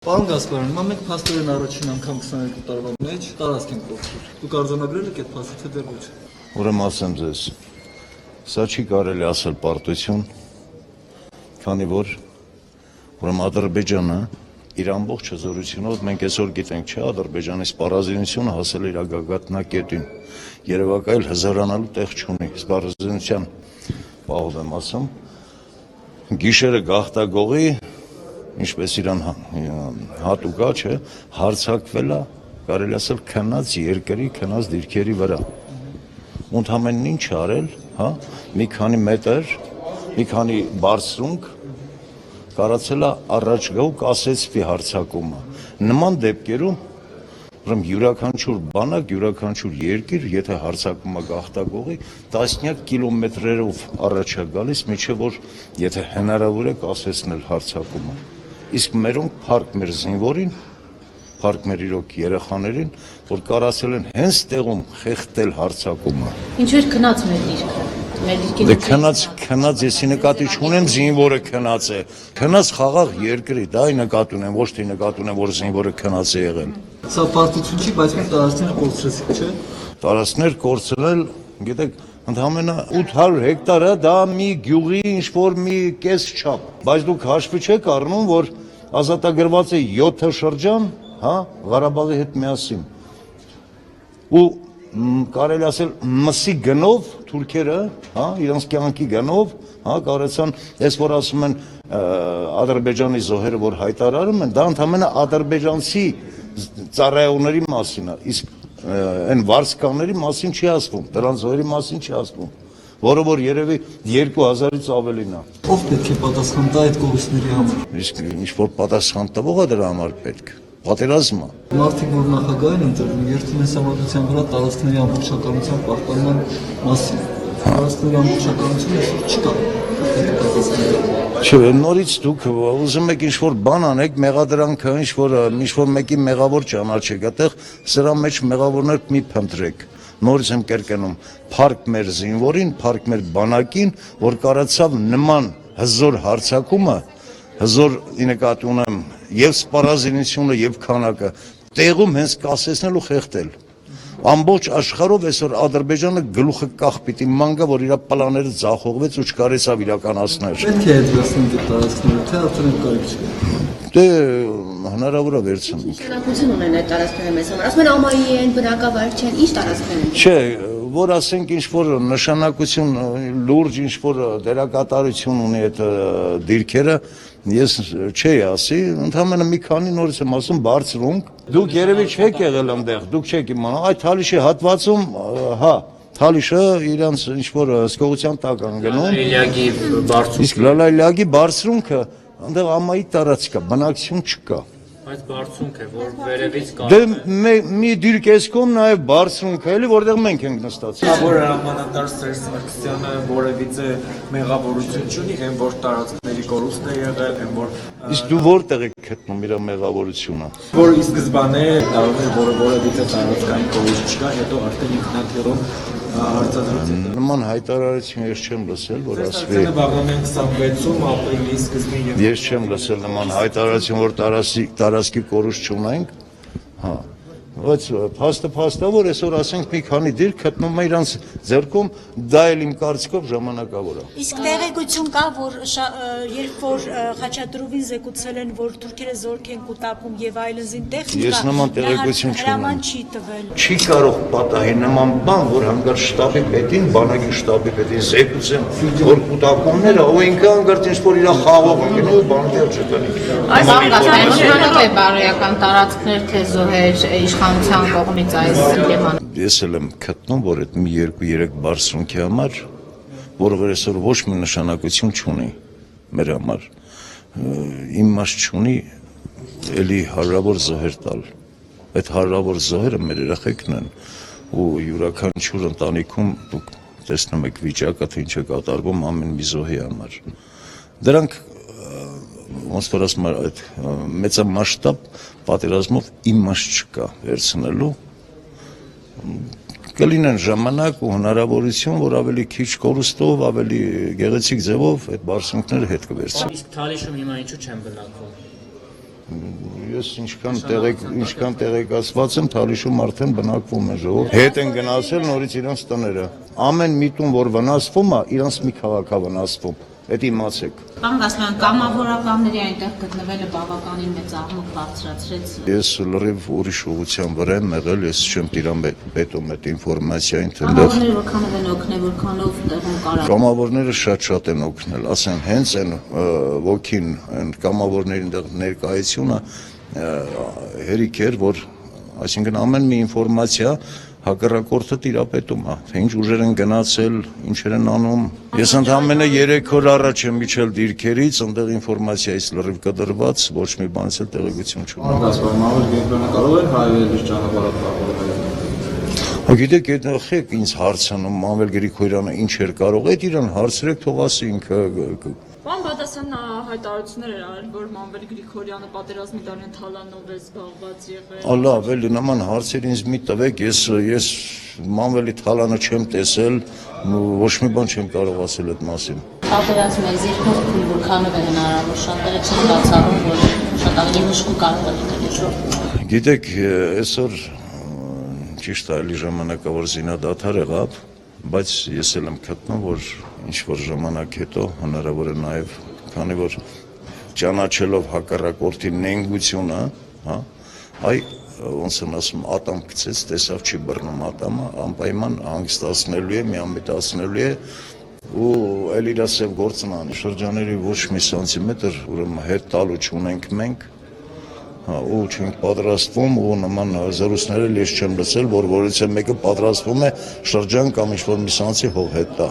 Պարոն Գասպարյան, մենք փաստորեն առաջին անգամ 22 տարվա մեջ տարածք ենք կողքել։ Դուք արձանագրել եք այդ փաստը, թե դեռ ոչ։ Ուրեմն ասեմ ձեզ, սա չի կարելի ասել պարտություն, քանի որ ուրեմն Ադրբեջանը իր ամբողջ հզորությունով մենք այսօր գիտենք, չէ, Ադրբեջանի սպառազինությունը հասել է իր գագաթնակետին։ Երևակայել հզարանալու տեղ չունի, սպառազինության պահով եմ ասում, գիշերը գաղտագողի, ինչպես իրան հատուկ է, չէ, հարձակվել է, կարելի ասել քնած երկրի, քնած դիրքերի վրա։ Ընդհանրեն ինչ արել, հա, մի քանի մետր, մի քանի բարձրունք կարացել է առաջ գա ու կասեցվի հարձակումը։ Նման դեպքերում ուրեմն յուրաքանչյուր բանակ, յուրաքանչյուր երկիր, եթե հարձակումը գաղտագողի, տասնյակ կիլոմետրերով առաջ է գալիս, միջև որ եթե հնարավոր է կասեցնել հարձակումը։ Իսկ մերոնք փառք մեր զինվորին, փառք մեր իրոք երեխաներին, որ կարացել են հենց տեղում խեղդել հարձակումը։ Ինչու էր քնած մեր դիրքը։ Դե քնած եսի նկատի չունեմ զինվորը քնած է։ Քնած խաղաղ երկրի, դա ի նկատի ունեմ, ոչ թե նկատի ունեմ, որ զինվորը քնած է եղել։ Սա պարտություն չի, բայց մենք տարածքները կորցրեցինք, չէ։ Տարածքներ կորցրել, գիտեք, ընդհանրապես 800 հեկտարը դա մի գյուղի ինչ-որ մի կես չափ, բայց դուք հաշվի չեք առնում, որ ազատագրված է 7 շրջան, հա, Ղարաբաղի հետ միասին։ Ու կարելի ասել մսի գնով թուրքերը, հա, իրանց կյանքի գնով, հա, կարեցան, այս որ ասում են Ադրբեջանի զոհերը, որ հայտարարում են, դա ընդհանրապես ադրբեջանցի ծառայողների մասին է, իսկ այն վարձկանների մասին չի ասվում, դրանց զոհերի մասին չի ասվում, որը որ երևի 2000-ից ավելին է։ Ով պետք է պատասխան տա այդ կորուստների համար։ Իսկ ինչ որ պատասխան տվող է դրա համար պետք։ Պատերազմը։ Մարդիկ, որ նախագահ են ընտրվում, երթում են համադրության վրա տարածքների ամբողջականության պահպանման մասին։ Տարածքների ամբողջականությունը այսօր չկա։ Չէ, նորից դուք ուզում եք ինչ-որ բան անեք, մեղադրանքը ինչ-որ մեկի մեղավոր ճանաչեք, այդտեղ սրա մեջ մեղավորներ մի փնտրեք։ Նորից եմ կրկնում, փառք մեր զինվորին, փառք մեր բանակին, որ կարացավ նման հզոր հարձակումը, հզոր ի նկատի ունեմ եւ սպառազինությունը եւ քանակը տեղում հենց կասեցնել ու խեղդել։ Ամբողջ աշխարհով այսօր Ադրբեջանը գլուխը կախ պիտի մանգա, որ իր պլանները ձախողվեց ու չկարեցավ իրականացնել։ Պետք է հետգրասնենք այդ տարածքները, թե արդեն կարիք չկա։ Դե հնարավոր է վերցնենք։ Նշանակություն ունեն այդ տարածքները մեզ համար։ Ասում են ամայի են, բնակավայր չեն, ինչ տարածքներ են։ Չէ, որ ասենք ինչ-որ նշանակություն լուրջ ինչ-որ դերակատարություն ունի այդ դիրքերը, ես չէի ասի, ընդհանրապես մի քանի նորից եմ ասում բարձրունք։ Դուք երևի չեք եղել այնտեղ, դուք չեք իմանում, այդ Թալիշի հատվածում, հա, Թալիշը իրանց ինչ-որ հսկողության տակ են գնում։ Իսկ Լալայլագի բարձրունքը այնտեղ ամայի տարածք է, բնակություն չկա։ Բայց բարձունք է, որ վերևից կա։ Դե մի դիրքեսկում նաև բարձրունք է, էլի որտեղ մենք ենք նստած։ Որ հրամանատար Սերժ Սարգսյանը որևիցե մեղավորություն չունի, այն որ տարածքների կորուստ է եղել, այն որ Իսկ դու որտեղ եք գտնում իր մեղավորությունը։ որ ի սկզբանե կարող է որևիցե տարածքային կորուստ չկա, հետո արդեն ինքնաթիռով հարցադրություն։ Նման հայտարարություն ես չեմ լսել, որ ասվի։ Բաղրամյան 26-ում ապրիլի սկզբին Ես չեմ լսել նման հայտարարություն, որ տարածքի կորուստ չունենք։ Հա։ Բայց փաստը որ այսօր ասենք մի քանի դիրք գտնում է իրանց ձեռքում, դա էլ իմ կարծիքով ժամանակավոր է։ Իսկ տեղեկություն կա, որ երբ որ Խաչատրովին զեկուցել են, որ թուրքերը զորք են կուտակում եւ այլնզին տեխնիկա, Ես նման տեղեկություն չունեմ։ հրաման չի տվել։ Չի կարող պատահի նման բան, որ հանգար շտաբի պետին, բանակի շտաբի պետին զեկուցեն, որ կուտակումները ու ինքը հանգարտ ինչ-որ իր խաղով են գնում, բանտեր չկանի։ Այս ամենաշնորհիվ է բարոյական տարածքներ, թե զոհեր իշխանության կողմից այս թեման։ Ես էլ եմ գտնում, որ այդ մի 2-3 բարձրունքի համար, որը այսօր ոչ մի նշանակություն չունի մեր համար, իմաստ չունի էլի հարյուրավոր զոհեր տալ։ Այդ հարյուրավոր զոհերը մեր երեխեքն են ու յուրաքանչյուր ընտանիքում դուք տեսնում եք վիճակը, թե ինչ է կատարվում ամեն մի զոհի համար։ Դրանք ոնց որ ասում եմ, այդ մեծամասշտաբ պատերազմով իմաստ չկա վերցնելու։ Կլինեն ժամանակ ու հնարավորություն, որ ավելի քիչ կորուստով, ավելի գեղեցիկ ձևով այդ բարձունքները հետ կվերցնեն։ Իսկ Թալիշում հիմա ինչու չեն բնակվում։ Ես ինչքան տեղեկացված եմ, Թալիշում արդեն բնակվում է ժողով։ Հետ են գնացել նորից իրանց տները։ Ամեն մի տուն, որ վնասվում է, իրանց մի քաղաք է վնասվում։ Այդ իմացեք։ Պարոն Գասպարյան, կամավորականների այնտեղ գտնվելը բավականին մեծ աղմուկ բարձրացրեց։ Ես լրիվ ուրիշ ուղղության վրա եմ եղել, ես չեմ տիրապետում այդ ինֆորմացիային, Կամավորները որքանով են օգնել, որքանով տեղում կարա։ Կամավորները շատ են օգնել, ասեն հենց այն ոգին, այն կամավորների ներկայությունը հերիք էր, որ այսինքն ամեն մի ինֆորմացիա հակառակորդը տիրապետում է, թե ինչ ուժեր են գնացել, ինչեր են անում։ Ես ընդամենը 3 օր առաջ եմ իջել դիրքերից, այնտեղ ինֆորմացիայից լրիվ կտրված, ոչ մի բանից էլ տեղեկություն չունեմ։ Մամուլ Գերբյանը կարող էր հայել իր ճանապարհը պահպանել։ Գիտեք, այդ ախեք ինձ հարցանում Մամվել Գրիգորյանը ինչ էր կարող, այդ իրան հարցրեք, թող ասի ինքը։ Պարոն Բադասյանն հայտարարություններ էր արել, որ Մամվել Գրիգորյանը պատերազմի տարին թալանով է զբաղված եղել։ Լավ, էլի նման հարցեր ինձ մի տվեք, ես Մամվելի թալանը չեմ տեսել, ոչ մի բան չեմ կարող ասել այդ մասին։ Պատերազմի երկրորդ փուլ որքանով է հնարավոր, շատերը չեն բացառում, որ շատ ավելի մշկու կարող է լինել այդ։ Գիտեք, այսօր ճիշտ է, էլի ժամանակը որ զինադադար եղավ, բայց ես էլ եմ գտնում, որ ինչ-որ ժամանակ հետո հնարավոր է նաև, քանի որ ճանաչելով հակառակորդի նենգությունը, հա, ոնց են ասում, ատամ գցեց, տեսավ չի բռնում ատամը, անպայման հանգստացնելու է, միամտացնելու է ու էլ իր ասև գործն անի։ Շրջաների ոչ մի սանտիմետր ուրեմն հետ տալու չունենք մենք, ու չենք պատրաստվում ու նման զրույցներ ես չեմ լսել, որ որից մեկը պատրաստվում է շրջան կամ ինչ-որ մի սանցի հող հետ տա։